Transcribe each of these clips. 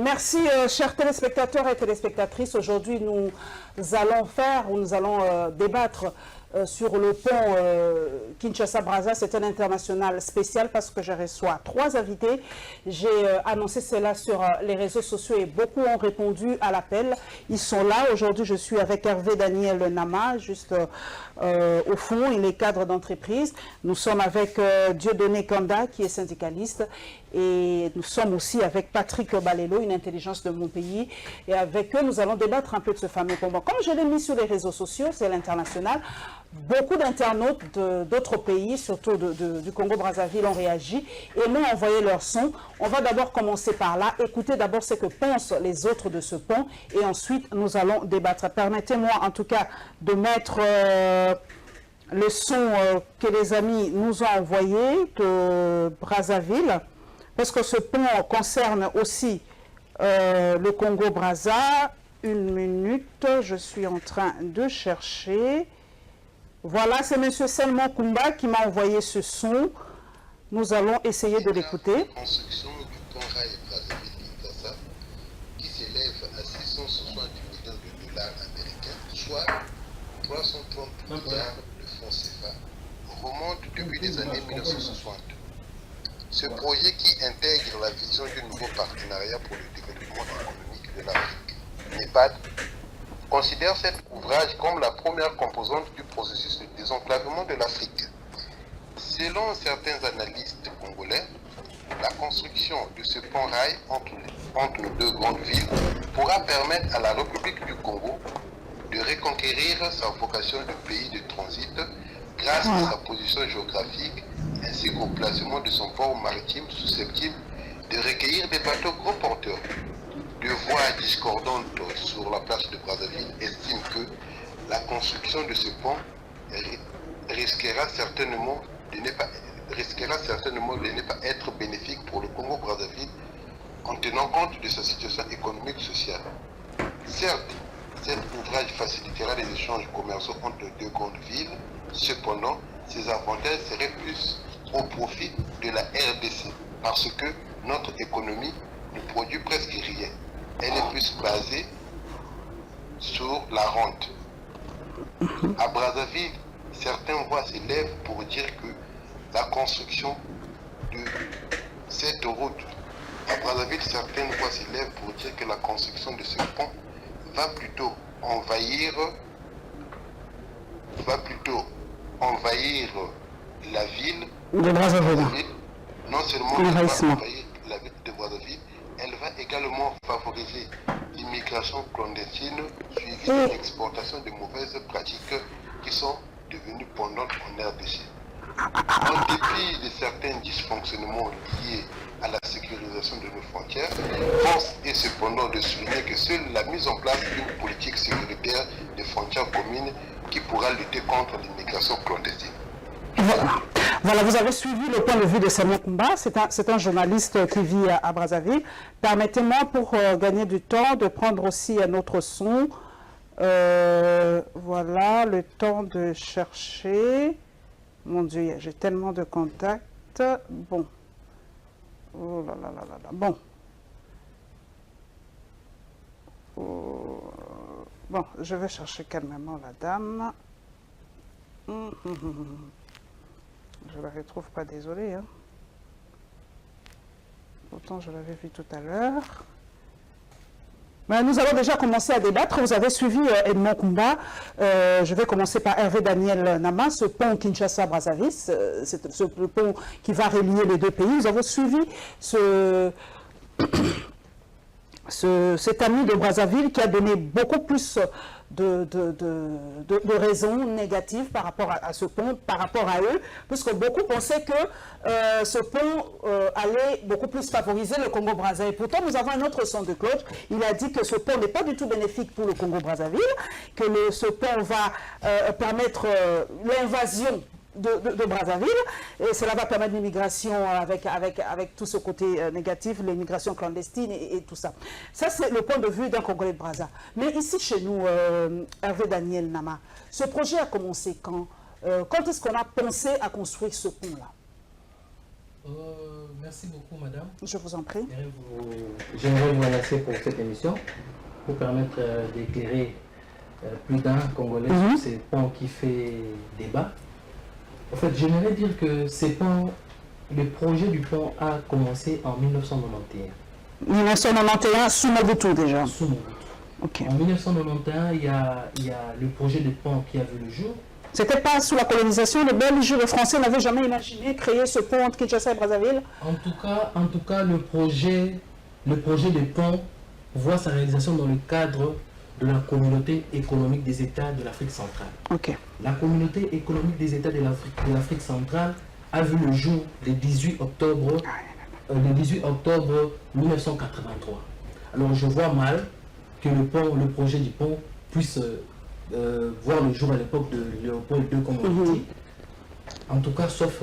Merci, chers téléspectateurs et téléspectatrices. Aujourd'hui, nous allons débattre sur le pont Kinshasa-Brazza. C'est un international spécial parce que je reçois 3 invités. J'ai annoncé cela sur les réseaux sociaux et beaucoup ont répondu à l'appel. Ils sont là. Aujourd'hui, je suis avec Hervé Daniel Nama, juste au fond. Il est cadre d'entreprise. Nous sommes avec Dieudonné Kanda, qui est syndicaliste. Et nous sommes aussi avec Patrick Balelo, une intelligence de mon pays. Et avec eux, nous allons débattre un peu de ce fameux combat. Comme je l'ai mis sur les réseaux sociaux, c'est l'international. Beaucoup d'internautes d'autres pays, surtout du Congo-Brazzaville, ont réagi et m'ont envoyé leur son. On va d'abord commencer par là. Écoutez d'abord ce que pensent les autres de ce pont et ensuite nous allons débattre. Permettez-moi en tout cas de mettre le son que les amis nous ont envoyé de Brazzaville. Parce que ce pont concerne aussi le Congo-Brazza. Une minute, je suis en train de chercher. Voilà, c'est M. Selman Kumba qui m'a envoyé ce son. Nous allons essayer de l'écouter. La construction du pont rail Brazzaville-Kinshasa qui s'élève à 660 millions de dollars américains, soit 330 milliards de francs CFA, remonte depuis les années 1960. Ce projet qui intègre la vision du nouveau partenariat pour le développement économique de l'Afrique, NEPAD, considère cet ouvrage comme la première composante du processus de désenclavement de l'Afrique. Selon certains analystes congolais, la construction de ce pont rail entre les deux grandes villes pourra permettre à la République du Congo de reconquérir sa vocation de pays de transit grâce à sa position géographique ainsi qu'au placement de son port maritime susceptible de recueillir des bateaux gros porteurs. De voix discordantes sur la place de Brazzaville estiment que la construction de ce pont risquera certainement de ne pas être bénéfique pour le Congo-Brazzaville en tenant compte de sa situation économique et sociale. Certes, cet ouvrage facilitera les échanges commerciaux entre les deux grandes villes. Cependant, ces avantages seraient plus au profit de la RDC parce que notre économie ne produit presque rien. Elle est plus basée sur la rente. À Brazzaville, certaines voix s'élèvent pour dire que la construction de cette route, à Brazzaville, certaines voix s'élèvent pour dire que la construction de ce pont va plutôt envahir la ville de Brazzaville. Non seulement elle va envahir la ville de Brazzaville, elle va également favoriser l'immigration clandestine suivie de l'exportation de mauvaises pratiques qui sont devenues pendantes en RDC. En dépit de certains dysfonctionnements liés à la sécurisation de nos frontières, force est cependant de souligner que seule la mise en place d'une politique sécuritaire de frontières communes qui pourra lutter contre l'immigration clandestine. Voilà, vous avez suivi le point de vue de Selman Kumba, c'est un journaliste qui vit à Brazzaville. Permettez-moi, pour gagner du temps, de prendre aussi un autre son. Voilà, le temps de chercher. Mon Dieu, j'ai tellement de contacts. Bon. Oh là là là là là. Bon. Bon, je vais chercher calmement la dame. Je ne la retrouve pas, désolé. Hein. Pourtant, je l'avais vu tout à l'heure. Mais nous allons déjà commencer à débattre. Vous avez suivi Edmond Kumba. Je vais commencer par Hervé Daniel Nama. Ce pont Kinshasa-Brazzaville, c'est le pont qui va relier les deux pays. Vous avez suivi cet ami de Brazzaville qui a donné beaucoup plus de raisons négatives par rapport à ce pont, par rapport à eux, puisque beaucoup pensaient que ce pont allait beaucoup plus favoriser le Congo-Brazzaville. Pourtant, nous avons un autre son de Claude. Il a dit que ce pont n'est pas du tout bénéfique pour le Congo-Brazzaville, que ce pont va permettre l'invasion de Brazzaville, et cela va permettre l'immigration avec tout ce côté négatif, l'immigration clandestine et tout ça. Ça, c'est le point de vue d'un Congolais de Brazza. Mais ici, chez nous, Hervé Daniel Nama, ce projet a commencé quand? Quand est-ce qu'on a pensé à construire ce pont-là? Merci beaucoup, madame. Je vous en prie. J'aimerais vous remercier pour cette émission, pour permettre d'éclairer plus d'un Congolais sur ces ponts qui fait débat. En fait, j'aimerais dire que ces ponts, le projet du pont a commencé en 1991. 1991, sous Mobutu déjà. Sous Mobutu. Okay. En 1991, il y a le projet de pont qui a vu le jour. C'était pas sous la colonisation, les Belges, les Français n'avaient jamais imaginé créer ce pont entre Kinshasa et Brazzaville. En tout cas, le projet de pont voit sa réalisation dans le cadre de la communauté économique des États de l'Afrique centrale. Okay. La communauté économique des États de l'Afrique centrale a vu le jour le 18 octobre 1983. Alors je vois mal que le projet du pont puisse voir le jour à l'époque de Léopold II, comme on dit. En tout cas, sauf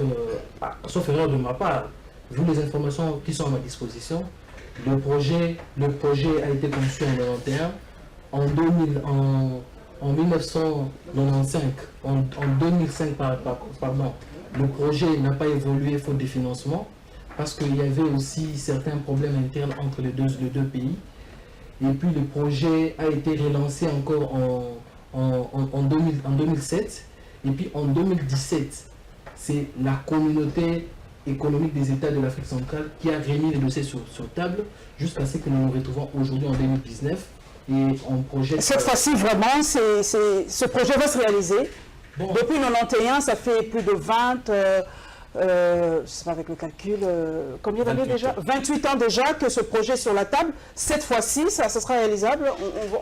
erreur de ma part, vu les informations qui sont à ma disposition, le projet a été conçu en 1991. En 2005, pardon, le projet n'a pas évolué faute de financement parce qu'il y avait aussi certains problèmes internes entre les deux pays. Et puis le projet a été relancé encore en 2007. Et puis en 2017, c'est la communauté économique des États de l'Afrique centrale qui a remis les dossiers sur table jusqu'à ce que nous nous retrouvons aujourd'hui en 2019. Et on projette... Cette fois-ci, vraiment, ce projet va se réaliser. Bon. Depuis 1991, ça fait plus de 20, je sais pas avec le calcul, combien d'années déjà? 28 ans déjà que ce projet est sur la table. Cette fois-ci, ça sera réalisable.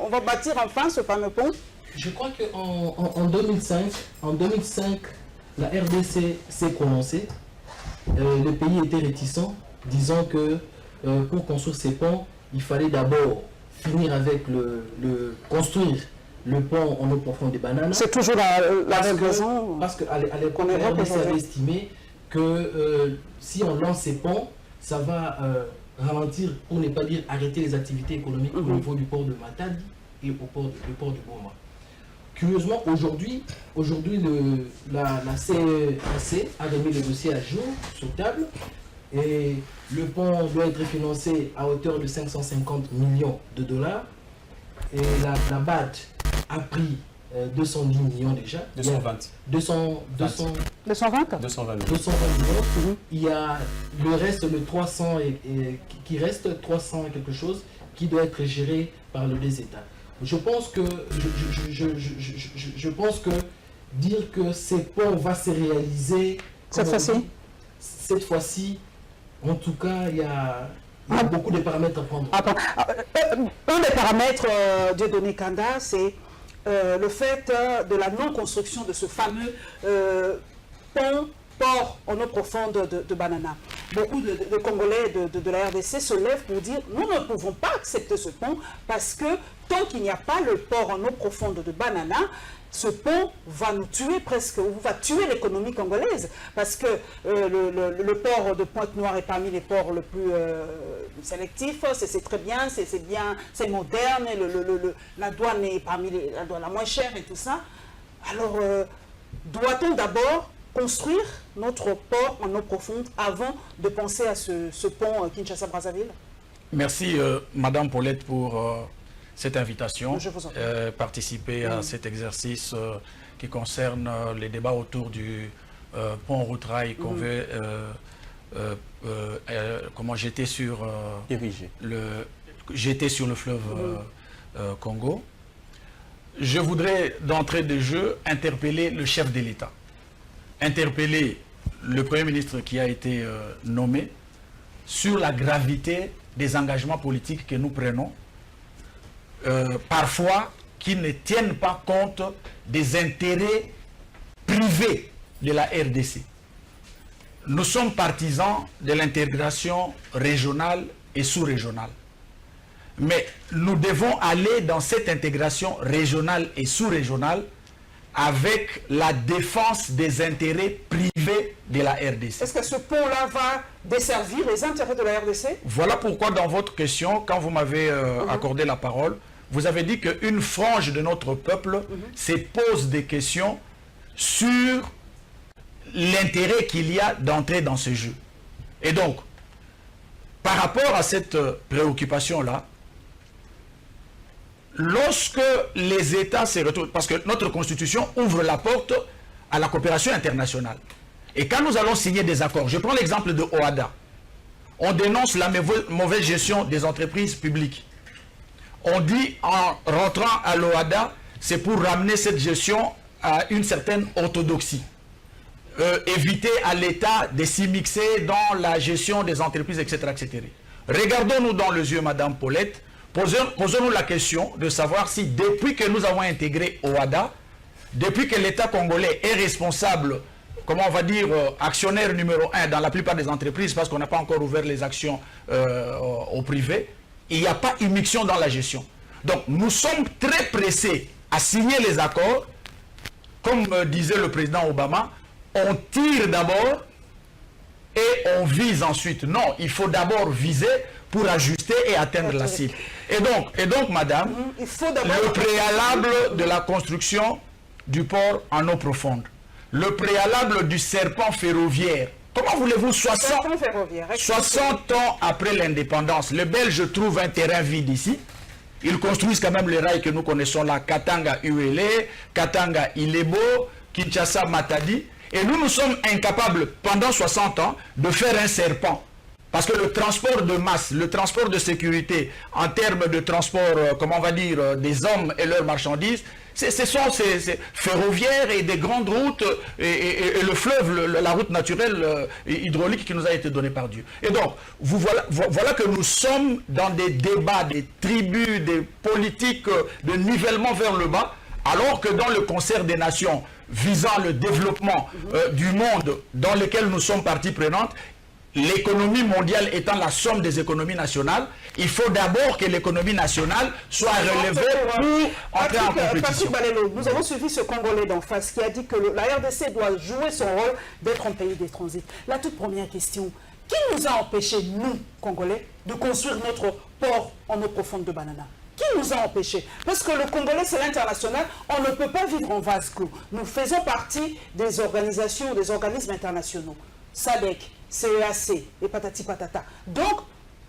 On va bâtir enfin ce fameux pont. Je crois qu'en 2005, la RDC s'est prononcée. Le pays était réticent, disant que pour construire ces ponts, il fallait d'abord finir avec construire le pont en eau profonde des Bananes. C'est toujours la même raison. Parce qu'à l'époque, la RDC avait estimé que si on lance ces ponts, ça va ralentir, pour ne pas dire arrêter les activités économiques au niveau du port de Matadi et le port du Goma. Curieusement, aujourd'hui, la CEAC a remis le dossier à jour sur table et le pont doit être financé à hauteur de 550 millions de dollars et la BAD a pris 210 millions déjà. 220. 220 millions. Il y a le reste, le 300 qui reste, 300 quelque chose, qui doit être géré par les États. Je pense que dire que ces ponts va se réaliser cette fois-ci, en tout cas, il y a beaucoup de paramètres à prendre. Un des paramètres de Dieudonné Kanda, c'est le fait de la non-construction de ce fameux port en eau profonde de Banana. Beaucoup de Congolais de la RDC se lèvent pour dire « Nous ne pouvons pas accepter ce pont parce que tant qu'il n'y a pas le port en eau profonde de Banana, ce pont va nous tuer presque, ou va tuer l'économie congolaise. Parce que le port de Pointe-Noire est parmi les ports le plus sélectifs, c'est très bien, c'est moderne, la douane est parmi la douane la moins chère et tout ça. Alors, doit-on d'abord construire notre port en eau profonde avant de penser à ce pont Kinshasa-Brazzaville? Merci Madame Paulette pour cette invitation, participer à cet exercice qui concerne les débats autour du pont route-rail qu'on veut comment jeter sur le fleuve Congo. Je voudrais d'entrée de jeu interpeller le chef de l'État, interpeller le Premier ministre qui a été nommé sur la gravité des engagements politiques que nous prenons, parfois qui ne tiennent pas compte des intérêts privés de la RDC. Nous sommes partisans de l'intégration régionale et sous-régionale. Mais nous devons aller dans cette intégration régionale et sous-régionale avec la défense des intérêts privés de la RDC. Est-ce que ce pont-là va desservir les intérêts de la RDC? Voilà pourquoi dans votre question, quand vous m'avez accordé la parole, vous avez dit qu'une frange de notre peuple se pose des questions sur l'intérêt qu'il y a d'entrer dans ce jeu. Et donc, par rapport à cette préoccupation-là, lorsque les États se retrouvent, parce que notre Constitution ouvre la porte à la coopération internationale. Et quand nous allons signer des accords, je prends l'exemple de OHADA, on dénonce la mauvaise gestion des entreprises publiques. On dit en rentrant à l'OHADA, c'est pour ramener cette gestion à une certaine orthodoxie. Éviter à l'État de s'immiscer dans la gestion des entreprises, etc. etc. Regardons-nous dans les yeux, Madame Paulette, posons-nous la question de savoir si depuis que nous avons intégré OHADA, depuis que l'État congolais est responsable, comment on va dire, actionnaire numéro 1 dans la plupart des entreprises, parce qu'on n'a pas encore ouvert les actions au privé, il n'y a pas immixtion dans la gestion. Donc nous sommes très pressés à signer les accords, comme disait le président Obama, on tire d'abord et on vise ensuite. Non, il faut d'abord viser pour ajuster et atteindre la cible. Et donc madame, il faut le préalable de la construction du port en eau profonde, le préalable du serpent ferroviaire, comment voulez-vous 60 ans après l'indépendance, les Belges trouvent un terrain vide ici, ils construisent quand même les rails que nous connaissons là, Katanga-Uele, Katanga-Ilebo, Kinshasa-Matadi, et nous sommes incapables pendant 60 ans de faire un serpent. Parce que le transport de masse, le transport de sécurité, en termes de transport, comment on va dire, des hommes et leurs marchandises, ce sont ces ferroviaires et des grandes routes et le fleuve, la route naturelle hydraulique qui nous a été donnée par Dieu. Et donc, voilà que nous sommes dans des débats, des tribus, des politiques de nivellement vers le bas, alors que dans le concert des nations visant le développement du monde dans lequel nous sommes partie prenante, l'économie mondiale étant la somme des économies nationales, il faut d'abord que l'économie nationale soit relevée pour entrer en compétition. Patrick Balelo, nous avons suivi ce Congolais d'en face qui a dit que la RDC doit jouer son rôle d'être un pays des transits. La toute première question, qui nous a empêché, nous, Congolais, de construire notre port en eau profonde de Banana? Qui nous a empêchés? Parce que le Congolais, c'est l'international, on ne peut pas vivre en vase clos. Nous faisons partie des organisations, des organismes internationaux. SADC, CEAC et patati patata. Donc,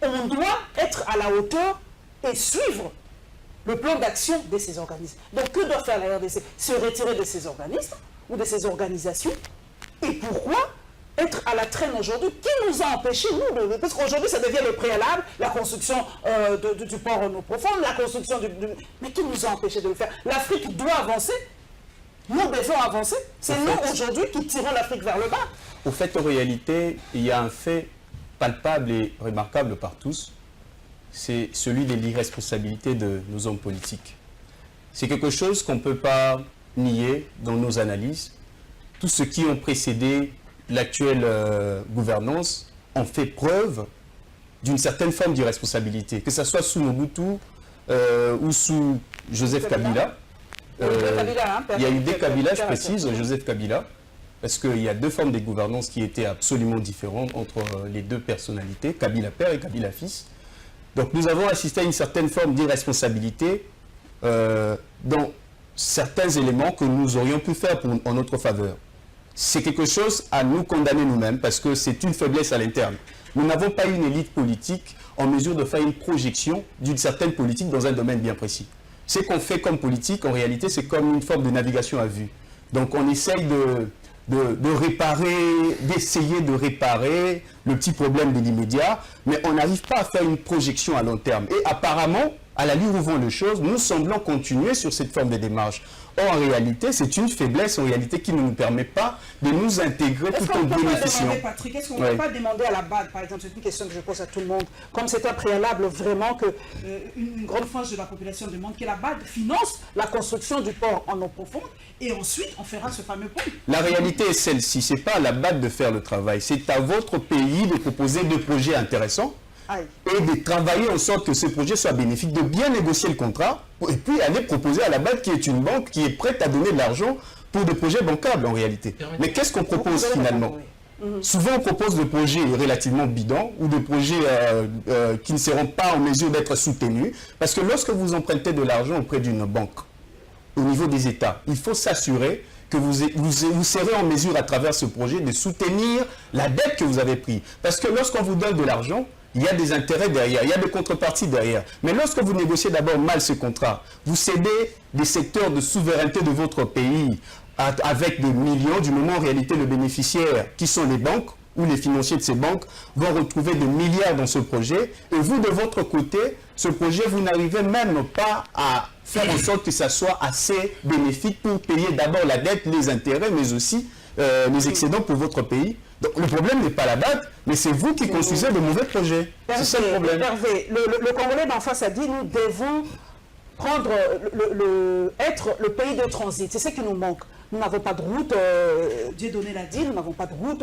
on doit être à la hauteur et suivre le plan d'action de ces organismes. Donc, que doit faire la RDC? Se retirer de ces organismes ou de ces organisations? Et pourquoi être à la traîne aujourd'hui? Qui nous a empêchés, nous, parce qu'aujourd'hui, ça devient le préalable, la construction du port en eau profonde, la construction Mais qui nous a empêchés de le faire? L'Afrique doit avancer. Nous devons avancer. C'est nous, aujourd'hui, qui tirons l'Afrique vers le bas. Au fait, en réalité, il y a un fait palpable et remarquable par tous, c'est celui de l'irresponsabilité de nos hommes politiques. C'est quelque chose qu'on ne peut pas nier dans nos analyses. Tous ceux qui ont précédé l'actuelle gouvernance ont fait preuve d'une certaine forme d'irresponsabilité, que ce soit sous Mobutu ou sous Joseph Kabila. Il y a eu des Kabila, je précise, Joseph Kabila, parce qu'il y a deux formes de gouvernance qui étaient absolument différentes entre les deux personnalités, Kabila père et Kabila fils. Donc nous avons assisté à une certaine forme d'irresponsabilité dans certains éléments que nous aurions pu faire en notre faveur. C'est quelque chose à nous condamner nous-mêmes parce que c'est une faiblesse à l'interne. Nous n'avons pas une élite politique en mesure de faire une projection d'une certaine politique dans un domaine bien précis. Ce qu'on fait comme politique, en réalité, c'est comme une forme de navigation à vue. Donc on essaye d'essayer de réparer le petit problème de l'immédiat, mais on n'arrive pas à faire une projection à long terme. Et apparemment, à la lueur où vont les choses, nous semblons continuer sur cette forme de démarche. Or, en réalité, c'est une faiblesse en réalité qui ne nous permet pas de nous intégrer tout en bénéficiant. Patrick, est-ce qu'on ne peut pas demander à la BAD, par exemple, c'est une question que je pose à tout le monde, comme c'est un préalable vraiment que une grande frange de la population demande que la BAD finance la construction du port en eau profonde et ensuite on fera ce fameux pont. La réalité est celle-ci, ce n'est pas à la BAD de faire le travail, c'est à votre pays de proposer des projets intéressants. Et de travailler en sorte que ce projet soit bénéfique, de bien négocier le contrat et puis aller proposer à la BAD qui est une banque qui est prête à donner de l'argent pour des projets bancables en réalité. Mais qu'est-ce qu'on propose finalement? Souvent on propose des projets relativement bidons ou des projets qui ne seront pas en mesure d'être soutenus parce que lorsque vous empruntez de l'argent auprès d'une banque au niveau des États, il faut s'assurer que vous serez en mesure à travers ce projet de soutenir la dette que vous avez prise. Parce que lorsqu'on vous donne de l'argent, il y a des intérêts derrière, il y a des contreparties derrière. Mais lorsque vous négociez d'abord mal ce contrat, vous cédez des secteurs de souveraineté de votre pays avec des millions, du moment en réalité le bénéficiaire, qui sont les banques, ou les financiers de ces banques, vont retrouver des milliards dans ce projet. Et vous, de votre côté, ce projet, vous n'arrivez même pas à faire en sorte que ça soit assez bénéfique pour payer d'abord la dette, les intérêts, mais aussi les excédents pour votre pays. Donc le problème n'est pas la date, mais c'est vous qui construisez de mauvais projets. C'est ça le problème. Hervé, le Congolais d'en face a dit, nous devons prendre être le pays de transit. C'est ce qui nous manque. Nous n'avons pas de route, Dieudonné l'a dit, nous n'avons pas de route,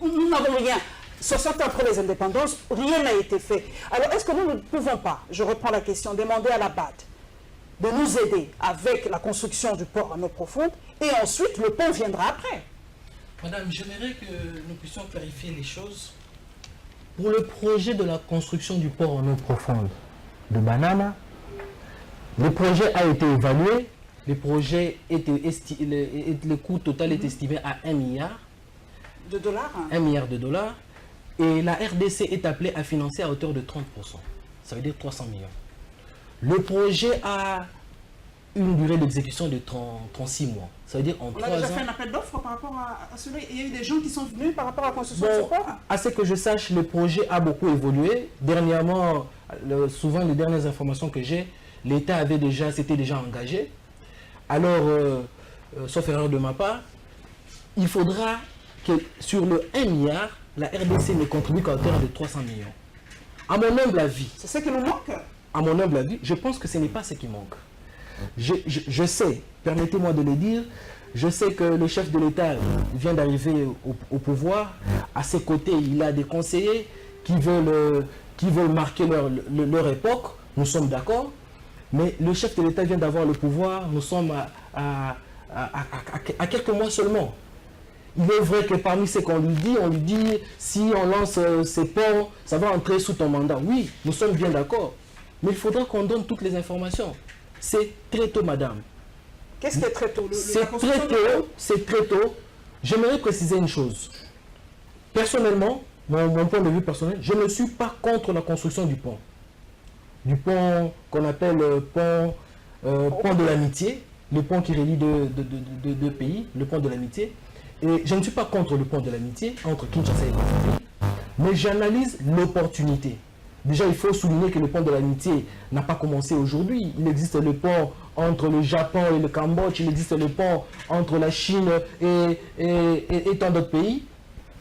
nous n'avons rien. 60 ans après les indépendances, rien n'a été fait. Alors est-ce que nous ne pouvons pas, je reprends la question, demander à la BAD de nous aider avec la construction du port en eau profonde et ensuite le pont viendra après? Madame, j'aimerais que nous puissions clarifier les choses. Pour le projet de la construction du port en eau profonde de Banana, le projet a été évalué. Le projet le coût total est estimé à 1 milliard de dollars. 1 milliard de dollars. Et la RDC est appelée à financer à hauteur de 30%. Ça veut dire 300 millions. Le projet a une durée d'exécution de 36 mois. Ça veut dire en 3 ans... On a déjà fait un appel d'offres par rapport à celui. Il y a eu des gens qui sont venus par rapport à la construction de ce port. À ce que je sache, le projet a beaucoup évolué. Dernièrement, souvent les dernières informations que j'ai, l'État s'était déjà engagé. Alors, sauf erreur de ma part, il faudra que sur le 1 milliard, la RDC ne contribue qu'à hauteur de 300 millions. À mon humble avis... C'est ce qui nous manque? À mon humble avis, je pense que ce n'est pas ce qui manque. Je sais, permettez-moi de le dire, je sais que le chef de l'État vient d'arriver au pouvoir. À ses côtés, il a des conseillers qui veulent marquer leur époque. Nous sommes d'accord. Mais le chef de l'État vient d'avoir le pouvoir. Nous sommes à quelques mois seulement. Il est vrai que parmi ce qu'on lui dit, si on lance ces ponts, ça va entrer sous ton mandat. Oui, nous sommes bien d'accord. Mais il faudra qu'on donne toutes les informations. C'est très tôt, madame. Qu'est-ce qui est très tôt? C'est très tôt. J'aimerais préciser une chose. Personnellement, mon point de vue personnel, je ne suis pas contre la construction du pont. Du pont qu'on appelle pont de l'amitié, le pont qui relie deux pays, le pont de l'amitié. Et je ne suis pas contre le pont de l'amitié entre Kinshasa et Brazzaville, mais j'analyse l'opportunité. Déjà, il faut souligner que le pont de l'amitié n'a pas commencé aujourd'hui. Il existe le pont entre le Japon et le Cambodge, il existe le pont entre la Chine et tant d'autres pays.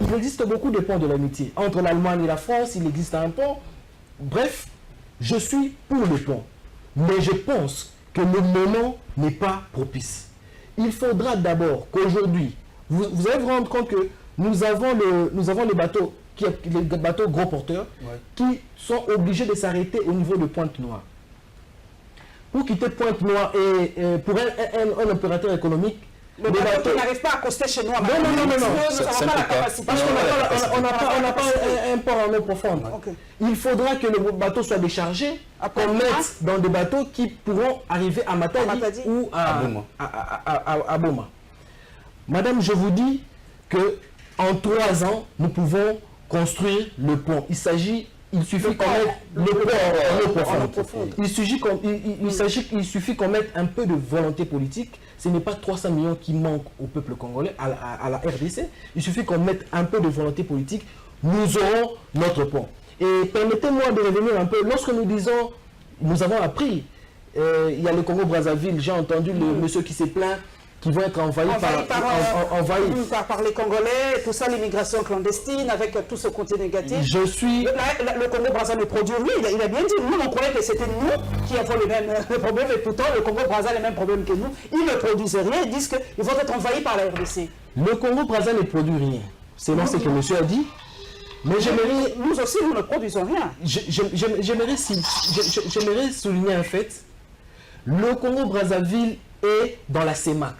Il existe beaucoup de ponts de l'amitié. Entre l'Allemagne et la France, il existe un pont. Bref, je suis pour le pont. Mais je pense que le moment n'est pas propice. Il faudra d'abord qu'aujourd'hui, vous allez vous rendre compte que nous avons les bateaux, les bateaux gros porteurs, qui sont obligés de s'arrêter au niveau de Pointe-Noire. Pour quitter Pointe-Noire et pour un opérateur économique, le bateau n'arrive pas à accoster chez nous. Non. Parce qu'on n'a pas un port en eau profonde. Okay. Il faudra que le bateau soit déchargé, qu'on mette dans des bateaux qui pourront arriver à Matadi ou à Boma. Madame, je vous dis qu'en 3 ans, nous pouvons construire le pont. Il suffit qu'on mette le pont en eau profonde. Il suffit qu'on mette un peu de volonté politique. Ce n'est pas 300 millions qui manquent au peuple congolais, à la RDC. Il suffit qu'on mette un peu de volonté politique. Nous aurons notre pont. Et permettez-moi de revenir un peu. Lorsque nous disons, nous avons appris, il y a le Congo-Brazzaville, j'ai entendu le monsieur qui s'est plaint, qui vont être envahis par les Congolais, tout ça, l'immigration clandestine, avec tout ce côté négatif. Le Congo-Brazzaville le produit, oui, il a bien dit. Nous, on croyait que c'était nous qui avons les mêmes problèmes, et pourtant, le Congo-Brazzaville a les mêmes problèmes que nous. Ils ne produisent rien, ils disent qu'ils vont être envahis par la RDC. Le Congo-Brazzaville ne produit rien, selon ce que monsieur a dit. Mais nous aussi, nous ne produisons rien. J'aimerais souligner un fait. Le Congo-Brazzaville est dans la CEMAC.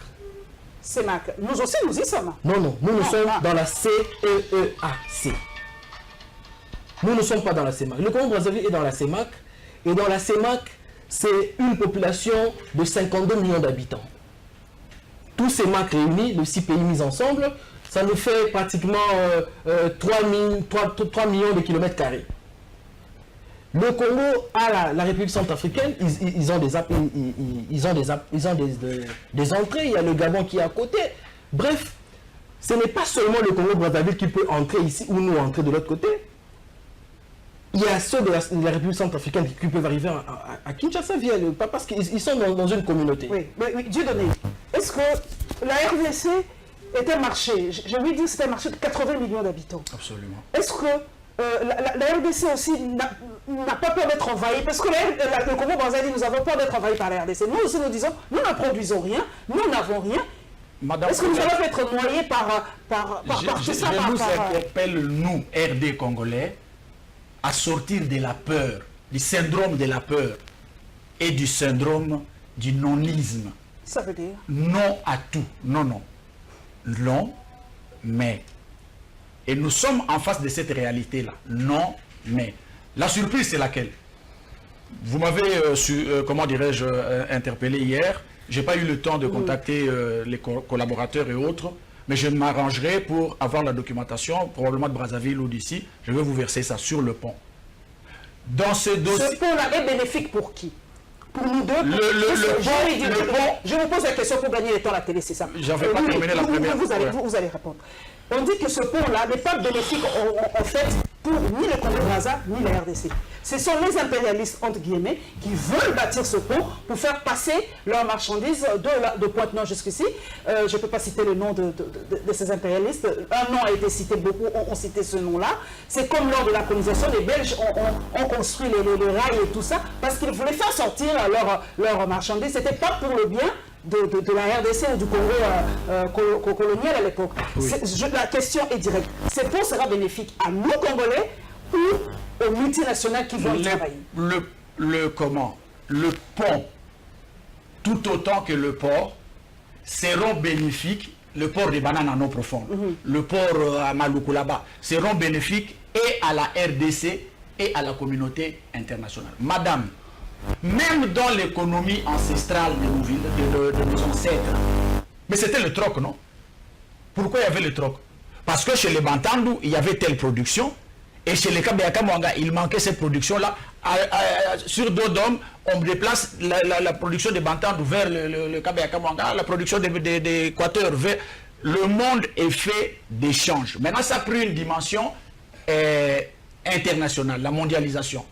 CEMAC. Nous aussi, nous y sommes. Non, nous sommes dans la CEEAC. Nous ne sommes pas dans la CEMAC. Le Congo-Brazzaville est dans la CEMAC. Et dans la CEMAC, c'est une population de 52 millions d'habitants. Tous ces CEMAC réunis, les 6 pays mis ensemble, ça nous fait pratiquement 3 millions de kilomètres carrés. Le Congo à la République centrafricaine, ils ont des entrées. Il y a le Gabon qui est à côté. Bref, ce n'est pas seulement le Congo-Brazzaville qui peut entrer ici ou nous entrer de l'autre côté. Il y a ceux de la République centrafricaine qui peuvent arriver à Kinshasa parce qu'ils sont dans une communauté. Oui, mais Dieudonné, est-ce que la RDC est un marché, j'ai ouï dire que c'était un marché de 80 millions d'habitants. Absolument. Est-ce que la RDC aussi n'a pas peur d'être envahie? Parce que le Congo-Brazzaville, nous avons peur d'être envahis par la RDC. Nous aussi, nous disons, nous ne produisons rien, nous n'avons rien. Est-ce que nous allons être noyés par tout ça? Je nous interpelle, nous, RD Congolais, à sortir de la peur, du syndrome de la peur et du syndrome du nonisme. Ça veut dire? Non à tout. Non, non. Non, mais. Et nous sommes en face de cette réalité-là. Non, mais. La surprise, c'est laquelle? Vous m'avez, comment dirais-je, interpellé hier. Je n'ai pas eu le temps de contacter les collaborateurs et autres, mais je m'arrangerai pour avoir la documentation, probablement de Brazzaville ou d'ici. Je vais vous verser ça sur le pont. Dans ce dossier... Ce pont-là est bénéfique pour qui? Pour nous deux? Je vous pose la question pour gagner le temps à la télé, c'est ça? J'avais pas terminé la première. Vous allez répondre. On dit que ce pont-là n'est pas bénéfique en fait pour ni le Congo-Brazza ni la RDC. Ce sont les impérialistes, entre guillemets, qui veulent bâtir ce pont pour faire passer leurs marchandises de Pointe-Noire jusqu'ici. Je ne peux pas citer le nom de ces impérialistes. Un nom a été cité, beaucoup ont cité ce nom-là. C'est comme lors de la colonisation, les Belges ont construit les rails et tout ça parce qu'ils voulaient faire sortir leurs marchandises. Ce n'était pas pour le bien de la RDC ou du Congo colonial à l'époque. Oui. La question est directe. Ce pont sera bénéfique à nous, Congolais, ou aux multinationales qui vont y travailler? Le pont, tout autant que le port, seront bénéfiques. Le port des bananes en eau profonde, le port à Maluku là-bas, seront bénéfiques et à la RDC et à la communauté internationale. Madame, même dans l'économie ancestrale de nos ancêtres, mais c'était le troc, non? Pourquoi il y avait le troc? Parce que chez les Bantandu, il y avait telle production, et chez les Kabeyaka Mwanga, il manquait cette production-là. Sur Dodom, on déplace la production des Bantandu vers le Kabeyaka Mwanga, la production d'Équateur vers... Le monde est fait d'échanges. Maintenant, ça a pris une dimension internationale, la mondialisation.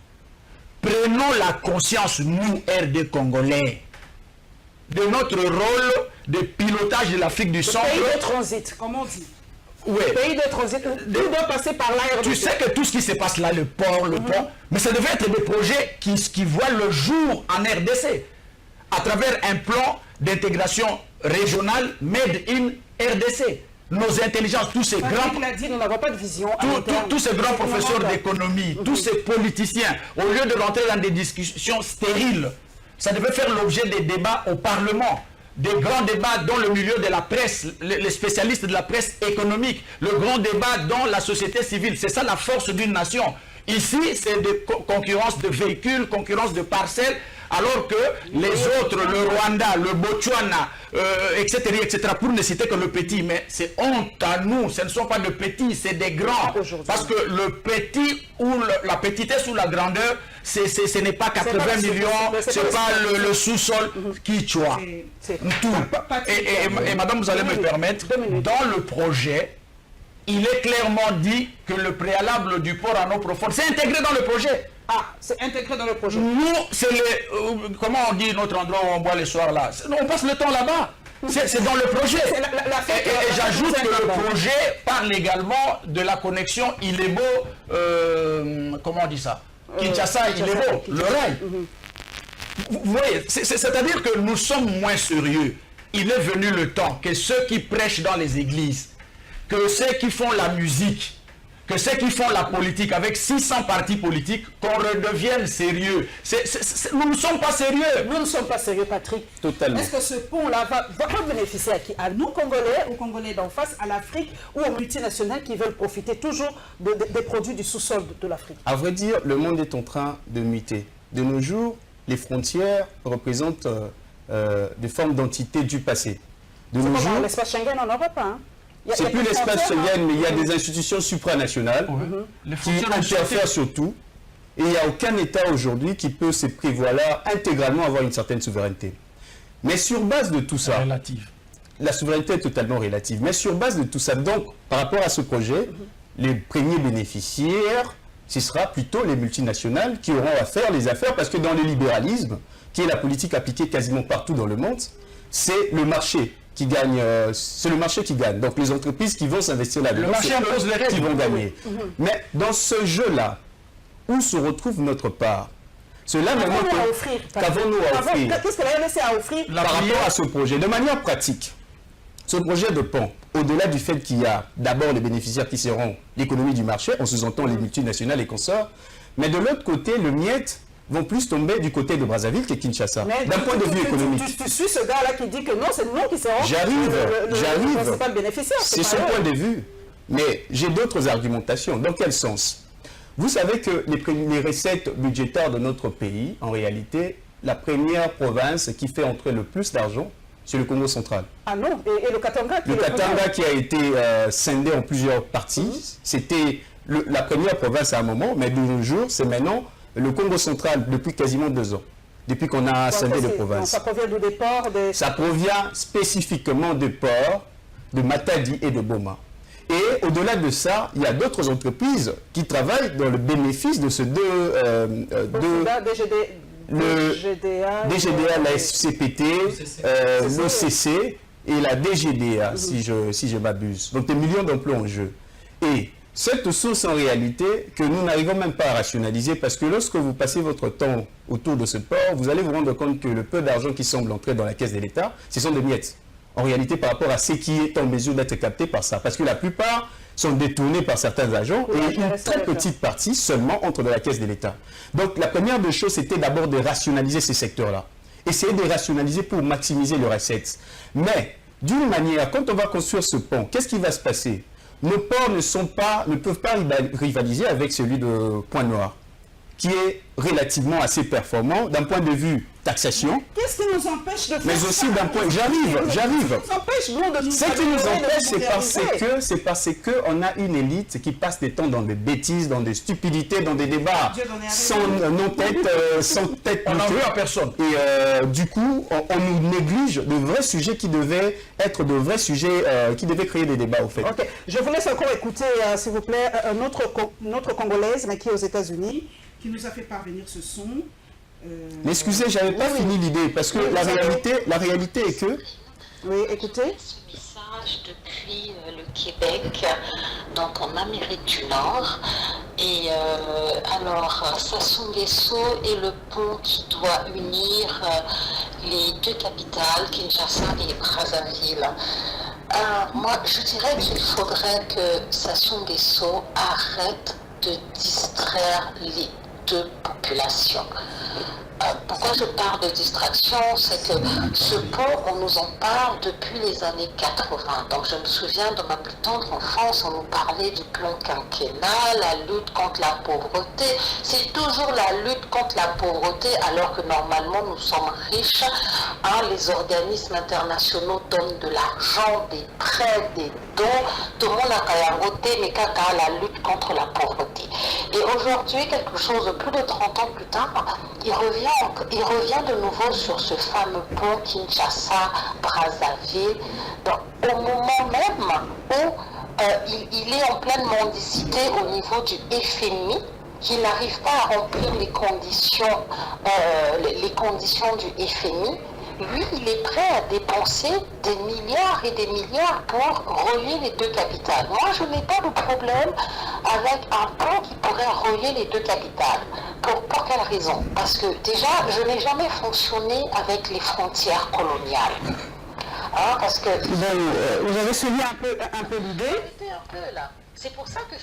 Prenons la conscience, nous, RD Congolais, de notre rôle de pilotage de l'Afrique du Centre. Pays de transit, comme on dit. Oui. Pays de transit, tout doit passer par là. Tu sais que tout ce qui se passe là, le port, pont, mais ça devait être des projets qui voient le jour en RDC, à travers un plan d'intégration régionale made in RDC. Nos intelligences, tous ces grands... Il a dit, nous n'avons pas de vision. Tous ces grands professeurs d'économie, tous ces politiciens, au lieu de rentrer dans des discussions stériles, ça devait faire l'objet des débats au Parlement, des grands débats dans le milieu de la presse, les spécialistes de la presse économique, le grand débat dans la société civile. C'est ça la force d'une nation. Ici, c'est des concurrences de véhicules, concurrence de parcelles, alors que les autres, le Rwanda, le Botswana, etc., pour ne citer que le petit, mais c'est honte à nous, ce ne sont pas de petits, c'est des grands. Parce que le petit, ou la petitesse ou la grandeur, ce n'est pas 80 millions, c'est pas le sous-sol qui tue. Tout. Et madame, vous allez me permettre, dans le projet, il est clairement dit que le préalable du port en eau profonde, c'est intégré dans le projet. Ah, c'est intégré dans le projet. Nous, c'est comment on dit notre endroit où on boit le soir là? On passe le temps là-bas. C'est dans le projet. Et j'ajoute que le projet parle également de la connexion Ilebo, comment on dit ça? Kinshasa, Ilebo, le rail. Vous voyez, c'est-à-dire que nous sommes moins sérieux. Il est venu le temps que ceux qui prêchent dans les églises, que ceux qui font la musique, que ceux qui font la politique avec 600 partis politiques, qu'on redevienne sérieux. Nous ne sommes pas sérieux. Nous ne sommes pas sérieux, Patrick. Totalement. Est-ce que ce pont-là va bénéficier à qui? À nous, Congolais, aux Congolais d'en face, à l'Afrique ou aux multinationales qui veulent profiter toujours des produits du sous-sol de l'Afrique? À vrai dire, le monde est en train de muter. De nos jours, les frontières représentent des formes d'entités du passé. De nos jours, l'espace Schengen, on n'en aura pas, hein? C'est plus l'espace Schengen, mais il y a des institutions supranationales qui interfèrent sur tout. Et il n'y a aucun État aujourd'hui qui peut se prévaloir intégralement avoir une certaine souveraineté. Mais sur base de tout ça, Relative. la souveraineté est totalement relative. Mais sur base de tout ça, donc, par rapport à ce projet, les premiers bénéficiaires, ce sera plutôt les multinationales qui auront à faire les affaires, parce que dans le libéralisme, qui est la politique appliquée quasiment partout dans le monde, c'est le marché qui gagne. C'est le marché qui gagne. Donc les entreprises qui vont s'investir là-dedans, Le marché c'est impose les eux qui règles. vont gagner. Mais dans ce jeu-là, où se retrouve notre part? Cela maintenant Qu'avons-nous à offrir? qu'avons-nous à offrir Qu'est-ce que la RDC a offert? par rapport à ce projet? De manière pratique, ce projet de pont, au-delà du fait qu'il y a d'abord les bénéficiaires qui seront l'économie du marché, on sous-entend les multinationales et consorts, mais de l'autre côté, le miette vont plus tomber du côté de Brazzaville que Kinshasa, d'un point de vue économique. Tu suis ce gars-là qui dit que non, c'est nous qui serons J'arrive. le principal bénéficiaire. C'est son point de vue. Mais j'ai d'autres argumentations. Dans quel sens? Vous savez que les recettes budgétaires de notre pays, en réalité, la première province qui fait entrer le plus d'argent, c'est le Congo central. Ah non, et le Katanga qui Le Katanga qui a été scindé en plusieurs parties, c'était la première province à un moment, mais de nos jours, c'est maintenant le Congo central depuis quasiment 2 ans, depuis qu'on a scindé les provinces. Ça provient d'où? Des ports Ça provient spécifiquement des ports de Matadi et de Boma. Et au-delà de ça, il y a d'autres entreprises qui travaillent dans le bénéfice de ces DGDA, la SCPT, l'OCC et la DGDA, si je m'abuse. Donc des millions d'emplois en jeu. Et cette source en réalité que nous n'arrivons même pas à rationaliser, parce que lorsque vous passez votre temps autour de ce port, vous allez vous rendre compte que le peu d'argent qui semble entrer dans la caisse de l'État, ce sont des miettes. En réalité, par rapport à ce qui est en mesure d'être capté par ça. Parce que la plupart sont détournés par certains agents et une très petite partie seulement entre dans la caisse de l'État. Donc la première des choses, c'était d'abord de rationaliser ces secteurs-là. Essayer de rationaliser pour maximiser les recettes. Mais d'une manière, quand on va construire ce pont, qu'est-ce qui va se passer? Nos ports ne peuvent pas rivaliser avec celui de Pointe-Noire, qui est relativement assez performant d'un point de vue taxation. Qu'est-ce qui nous empêche de faire mais aussi d'un point... J'arrive. Ce qui nous empêche, c'est parce qu'on a une élite qui passe des temps dans des bêtises, dans des stupidités, dans des débats sans tête. On n'en veut à personne. Et du coup, on nous néglige de vrais sujets qui devaient être de vrais sujets qui devaient créer des débats, au fait. Ok. Je vous laisse encore écouter, s'il vous plaît, notre Congolaise, mais qui est aux États-Unis, qui nous a fait parvenir ce son. Mais excusez, je n'avais pas fini l'idée, parce que la réalité est que... Oui, écoutez. Ce message depuis le Québec, donc en Amérique du Nord. Et alors, Sassou Nguesso est le pont qui doit unir les deux capitales, Kinshasa et Brazzaville. Moi, je dirais qu'il faudrait que Sassou Nguesso arrête de distraire les deux populations. Pourquoi je parle de distraction? C'est que ce pont, on nous en parle depuis les années 80. Donc je me souviens de ma plus tendre enfance, on nous parlait du plan quinquennal, la lutte contre la pauvreté. C'est toujours la lutte contre la pauvreté, alors que normalement nous sommes riches. Les organismes internationaux donnent de l'argent, des prêts, des dons. Tout le monde a caillangoté, mais qu'à la lutte contre la pauvreté. Et aujourd'hui, quelque chose de plus de 30 ans plus tard, il revient de nouveau sur ce fameux pont Kinshasa-Brazzaville, au moment même où il est en pleine mendicité au niveau du FMI, qu'il n'arrive pas à remplir les conditions du FMI. Lui, il est prêt à dépenser des milliards et des milliards pour relier les deux capitales. Moi, je n'ai pas de problème avec un pont qui pourrait relier les deux capitales. Pour quelle raison? Parce que déjà, je n'ai jamais fonctionné avec les frontières coloniales. Parce que... Vous avez suivi un peu l'idée? Un peu là. C'est pour ça que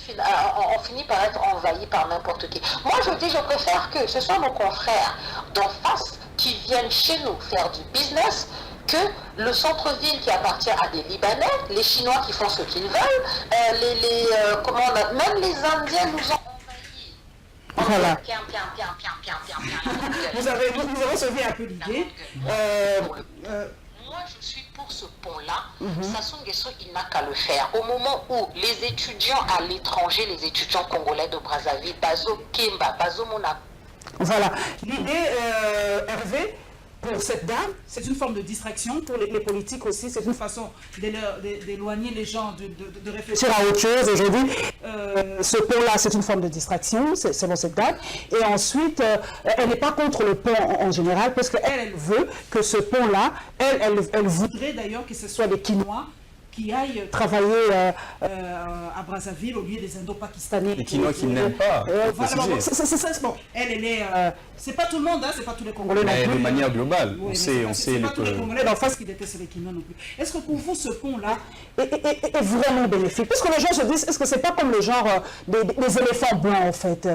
on finit par être envahi par n'importe qui. Moi, je dis, je préfère que ce soit nos confrères d'en face qui viennent chez nous faire du business que le centre-ville qui appartient à des Libanais, les Chinois qui font ce qu'ils veulent, même les Indiens nous ont envahis. Voilà. Bien. Vous avez suivi un peu l'idée. Moi, je suis pour ce pont-là, Sassou Nguesso, il n'a qu'à le faire. Au moment où les étudiants à l'étranger, les étudiants congolais de Brazzaville, Bazo Kemba, Bazo Mona. Voilà. L'idée, Hervé, pour cette dame, c'est une forme de distraction pour les politiques aussi. C'est une façon d'éloigner les gens de réfléchir à autre chose. Aujourd'hui, ce pont-là, c'est une forme de distraction, selon cette dame. Et ensuite, elle n'est pas contre le pont en général, parce qu'elle veut que ce pont-là, elle voudrait d'ailleurs que ce soit les Quinois qui aillent travailler à Brazzaville au lieu des Indo-Pakistanais. Les Quinois qui n'aiment pas. Voilà, c'est ça. Bon, elle est. C'est pas tout le monde, hein, c'est pas tous les Congolais. Mais non plus, de manière globale, oui, on sait pas tous les Congolais d'en face qui détestent les Quinois non plus. Est-ce que pour vous, ce pont-là est vraiment bénéfique? Parce que les gens se disent, est-ce que c'est pas comme le genre des éléphants blancs, en fait,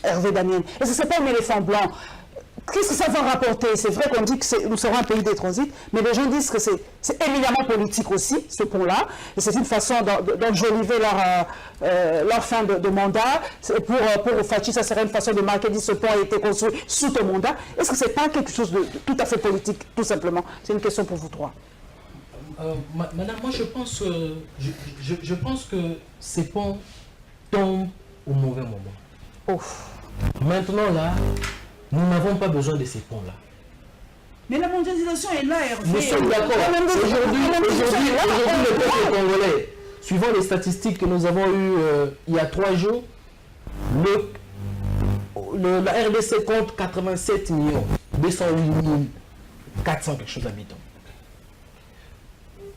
Hervé Daniel? Est-ce que c'est pas un éléphant blanc? Qu'est-ce que ça va rapporter? C'est vrai qu'on dit que nous serons un pays des transits, mais les gens disent que c'est éminemment politique aussi, ce pont-là. Et c'est une façon d'enjoliver leur fin de mandat. Pour Fachi, ça serait une façon de marquer, dire ce pont a été construit sous ton mandat. Est-ce que ce n'est pas quelque chose de tout à fait politique, tout simplement? C'est une question pour vous trois. Madame, moi je pense que ces ponts tombent au mauvais moment. Ouf. Maintenant là, nous n'avons pas besoin de ces ponts-là. Mais la mondialisation est là, Hervé. Nous sommes d'accord. Aujourd'hui, le peuple congolais, suivant les statistiques que nous avons eues il y a 3 jours, la RDC compte 87 208 400 quelque chose d'habitants.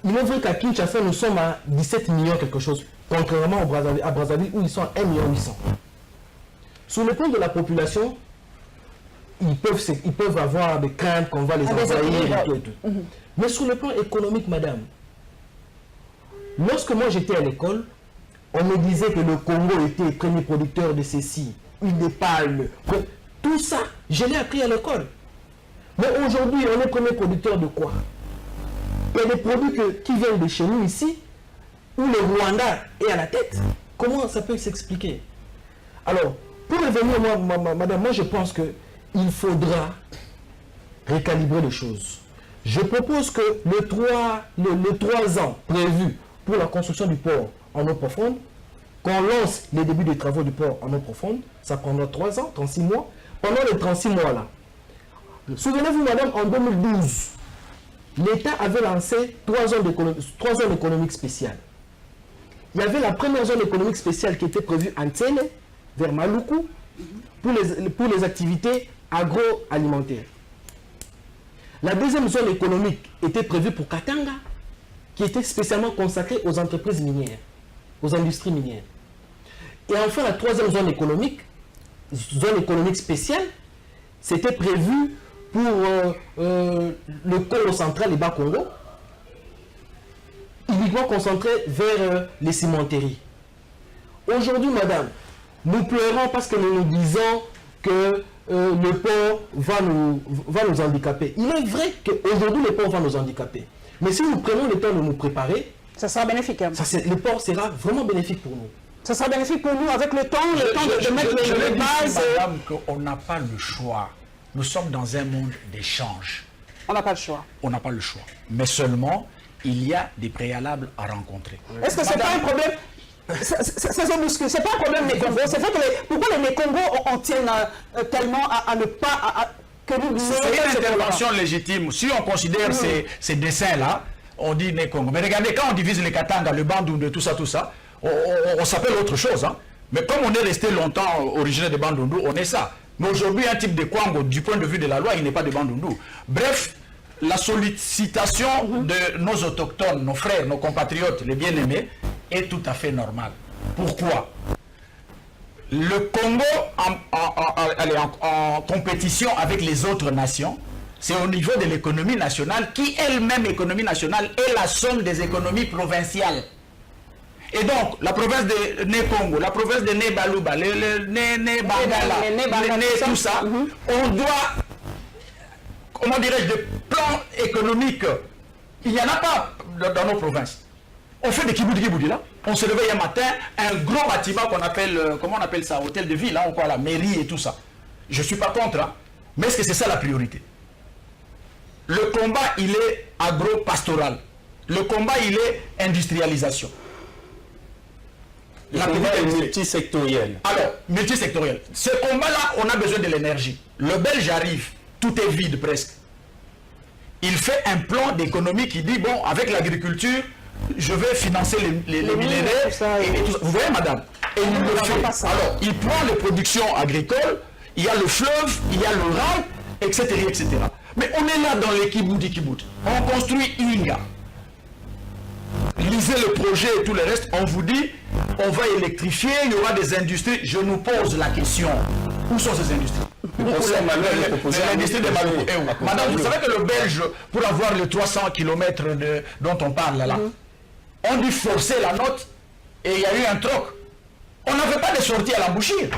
Il est vrai qu'à Kinshasa, nous sommes à 17 millions quelque chose, contrairement à Brazzaville où ils sont à 1 800 000. Sur le plan de la population, ils peuvent avoir des craintes qu'on va les envahir et tout et tout. Mais sur le plan économique, madame, lorsque moi j'étais à l'école, on me disait que le Congo était le premier producteur de ceci, huile de palme. Tout ça, je l'ai appris à l'école. Mais aujourd'hui, on est premier producteur de quoi? Il y a des produits qui viennent de chez nous ici, où le Rwanda est à la tête. Comment ça peut s'expliquer? Alors, pour revenir, madame, moi je pense que il faudra récalibrer les choses. Je propose que le 3 ans prévu pour la construction du port en eau profonde, qu'on lance les débuts des travaux du port en eau profonde, ça prendra 3 ans, 36 mois. Pendant les 36 mois-là, souvenez-vous, madame, en 2012, l'État avait lancé 3 zones économiques spéciales. Il y avait la première zone économique spéciale qui était prévue à Ntsele, vers Maluku, pour les activités agroalimentaires. La deuxième zone économique était prévue pour Katanga, qui était spécialement consacrée aux entreprises minières, aux industries minières. Et enfin, la troisième zone économique spéciale, c'était prévu pour le Congo central et Bas-Congo, uniquement concentré vers les cimenteries. Aujourd'hui, madame, nous pleurons parce que nous nous disons que le port va nous handicaper. Il est vrai qu'aujourd'hui, le port va nous handicaper. Mais si nous prenons le temps de nous préparer, ça sera bénéfique. Hein. Le port sera vraiment bénéfique pour nous. Ça sera bénéfique pour nous avec le temps de mettre les bases. Madame, qu'on n'a pas le choix. Nous sommes dans un monde d'échange. On n'a pas le choix. On n'a pas le choix. Mais seulement, il y a des préalables à rencontrer. Est-ce que ce n'est pas un problème? C'est pas un problème des Congos. C'est fait que pourquoi les Congos en tiennent tellement à ne pas... C'est une intervention légitime. Si on considère ces dessins-là, on dit les Congos. Mais regardez, quand on divise les Katanga, le Bandundu, tout ça, on s'appelle autre chose. Hein. Mais comme on est resté longtemps originaire de Bandundu, on est ça. Mais aujourd'hui, un type de Kwango, du point de vue de la loi, il n'est pas de Bandundu. Bref, la sollicitation de nos autochtones, nos frères, nos compatriotes, les bien-aimés, est tout à fait normale. Pourquoi? Le Congo, en compétition avec les autres nations, c'est au niveau de l'économie nationale, qui elle-même, économie nationale, est la somme des économies provinciales. Et donc, la province de Né-Congo, la province de Né-Balouba, le Né-Bangala, tout ça, on doit, comment dirais-je, des plans économiques, il n'y en a pas dans nos provinces. On fait des kiboudi là, on se réveille un matin, un gros bâtiment qu'on appelle, comment on appelle ça, hôtel de ville, hein, la mairie et tout ça. Je ne suis pas contre, hein, mais est-ce que c'est ça la priorité? Le combat, il est agro-pastoral. Le combat, il est industrialisation. Le combat est multisectoriel. Alors, multisectoriel. Ce combat-là, on a besoin de l'énergie. Le Belge arrive, tout est vide presque. Il fait un plan d'économie qui dit, bon, avec l'agriculture, je vais financer les millénaires. Et tout ça. Vous voyez, madame? Et il le fait. Alors, il prend les productions agricoles, il y a le fleuve, il y a le rail, etc., etc. Mais on est là dans les kibbutz. On construit Inga. Lisez le projet et tout le reste, on vous dit, on va électrifier, il y aura des industries. Je nous pose la question, où sont ces industries? L'industrie de Maloukou. Madame, vous savez que le Belge, pour avoir les 300 km dont on parle là, on dit forcer la note et il y a eu un troc. On n'avait pas de sortie à l'embouchure.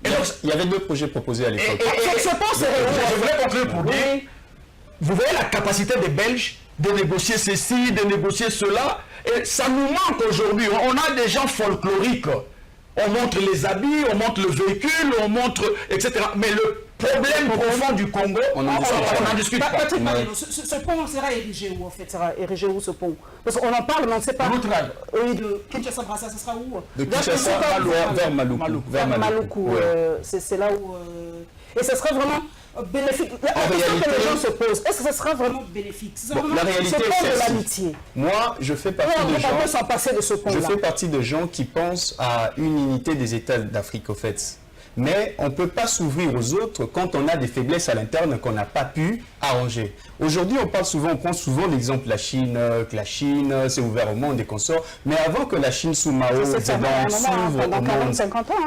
Et donc, il y avait deux projets proposés à l'époque. Je voulais conclure pour dire, vous voyez la capacité des Belges de négocier ceci, de négocier cela, et ça nous manque aujourd'hui. On a des gens folkloriques. On montre les habits, on montre le véhicule, on montre, etc. Mais le problème profond du Congo, on n'en discute pas. Patrick, ce pont sera érigé où en fait? Sera érigé où ce pont? Parce qu'on en parle, mais on ne sait pas. Oui, de Kinshasa-Brassa, ce sera où? De Kinshasa vers Maloukou. Vers Maloukou, c'est là où... Et ce serait vraiment bénéfique. La question que les gens se posent, est-ce que ce sera vraiment bénéfique? La réalité, c'est l'amitié. Moi, je fais partie de gens... On peut s'en passer de ce point-là. Je fais partie de gens qui pensent à une unité des États d'Afrique, au fait. Mais on ne peut pas s'ouvrir aux autres quand on a des faiblesses à l'interne qu'on n'a pas pu arranger. Aujourd'hui, on prend souvent l'exemple de la Chine, que la Chine s'est ouverte au monde et consorts. Mais avant que la Chine sous Mao s'ouvre au monde,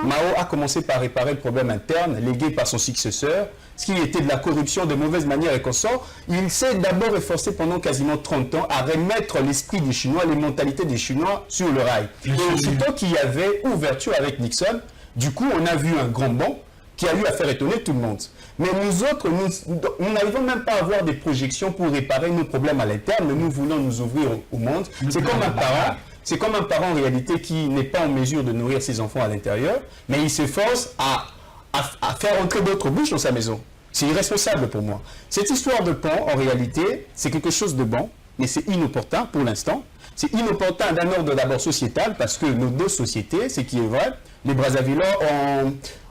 Mao a commencé par réparer le problème interne, légué par son successeur, ce qui était de la corruption, de mauvaises manières et consorts. Il s'est d'abord efforcé pendant quasiment 30 ans à remettre l'esprit des Chinois, les mentalités des Chinois sur le rail. Et aussitôt qu'il y avait ouverture avec Nixon, du coup, on a vu un grand bond qui a eu à faire étonner tout le monde. Mais nous autres, nous n'arrivons même pas à avoir des projections pour réparer nos problèmes à l'interne, mais nous voulons nous ouvrir au monde. C'est comme un parent en réalité qui n'est pas en mesure de nourrir ses enfants à l'intérieur, mais il s'efforce à faire entrer d'autres bouches dans sa maison. C'est irresponsable pour moi. Cette histoire de pont, en réalité, c'est quelque chose de bon, mais c'est inopportun pour l'instant. C'est inopportun d'un ordre d'abord sociétal, parce que nos deux sociétés, ce qui est vrai, les Brazzavillois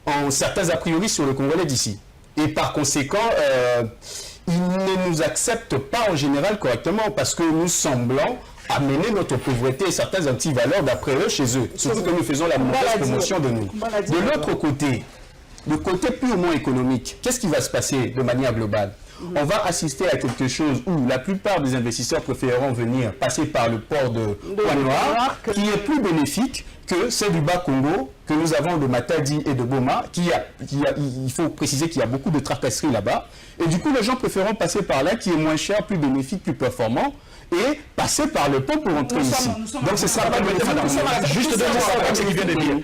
ont certains a priori sur le Congolais d'ici. Et par conséquent, ils ne nous acceptent pas en général correctement, parce que nous semblons amener notre pauvreté et certaines antivaleurs d'après eux chez eux. Surtout que nous faisons la mauvaise promotion de nous. De l'autre côté, le côté purement économique, qu'est-ce qui va se passer de manière globale? On va assister à quelque chose où la plupart des investisseurs préféreront venir passer par le port de Pointe-Noire, qui est plus bénéfique que celle du Bas-Congo, que nous avons de Matadi et de Boma, il faut préciser qu'il y a beaucoup de tracasseries là-bas. Et du coup, les gens préféreront passer par là, qui est moins cher, plus bénéfique, plus performant, et passer par le pont pour entrer ici. Donc ce sera pas bénéfique. Juste de ce qu'il vient de dire.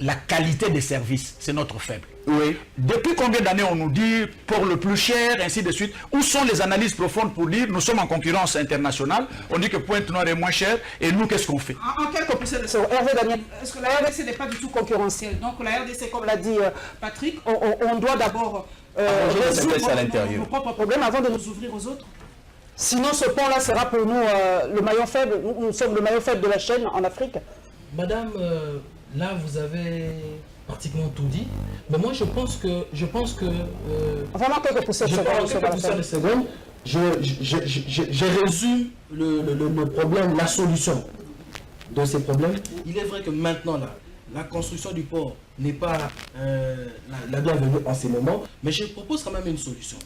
La qualité des services, c'est notre faible. Oui. Depuis combien d'années on nous dit pour le plus cher, ainsi de suite? Où sont les analyses profondes pour dire nous sommes en concurrence internationale? On dit que Pointe-Noire est moins cher et nous, qu'est-ce qu'on fait? En quelques poussées de ça, Hervé Daniel, est-ce que la RDC n'est pas du tout concurrentielle? Donc la RDC, comme l'a dit Patrick, on doit d'abord résoudre nos propres problèmes avant de nous ouvrir aux autres. Sinon, ce pont-là sera pour nous le maillon faible. Nous sommes le maillon faible de la chaîne en Afrique. Madame, là, vous avez pratiquement tout dit. Mais moi, je pense que vraiment quelques poussées de secondes. Je résume le problème, la solution de ces problèmes. Il est vrai que maintenant, la construction du port n'est pas la bienvenue en ces moments, mais je propose quand même une solution.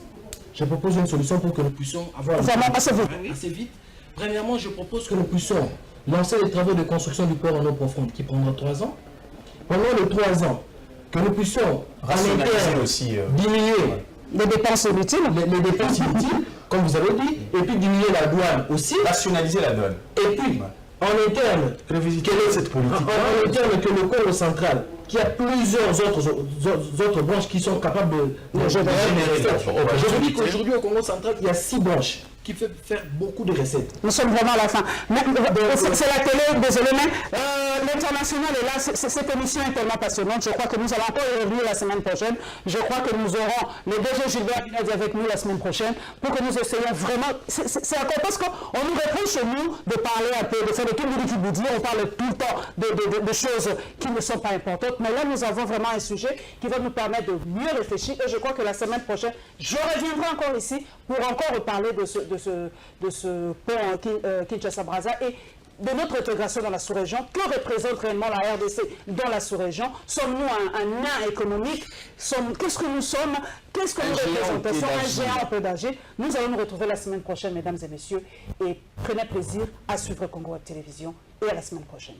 Je propose une solution pour que nous puissions avoir... assez vite. Premièrement, je propose que nous puissions lancer les travaux de construction du port en eau profonde qui prendra 3 ans. Pendant les 3 ans, que nous puissions rationaliser aussi diminuer les dépenses inutiles, comme vous avez dit, et puis diminuer la douane aussi. Rationaliser la douane. Et puis, en interne, cette politique en interne que le Congo central, qui a plusieurs autres branches qui sont capables de générer. Je vous dis qu'aujourd'hui au Congo central, il y a 6 branches qui fait faire beaucoup de recettes. Nous sommes vraiment à la fin. C'est la télé, désolé, mais l'international est là. Cette émission est tellement passionnante. Je crois que nous allons encore y revenir la semaine prochaine. Je crois que nous aurons le DG Gilbert Binadi avec nous la semaine prochaine pour que nous essayions vraiment. C'est encore parce qu'on nous reproche chez nous de parler un peu, de faire le tour du boudi. On parle tout le temps de choses qui ne sont pas importantes. Mais là, nous avons vraiment un sujet qui va nous permettre de mieux réfléchir. Et je crois que la semaine prochaine, je reviendrai encore ici pour encore reparler de ce pont Kinshasa-Brazza et de notre intégration dans la sous-région. Que représente réellement la RDC dans la sous-région? Sommes-nous un nain économique? Qu'est-ce que nous sommes? Qu'est-ce que nous représentons? Un géant en peu d'âge. Nous allons nous retrouver la semaine prochaine, mesdames et messieurs, et prenez plaisir à suivre Congo Web Télévision et à la semaine prochaine.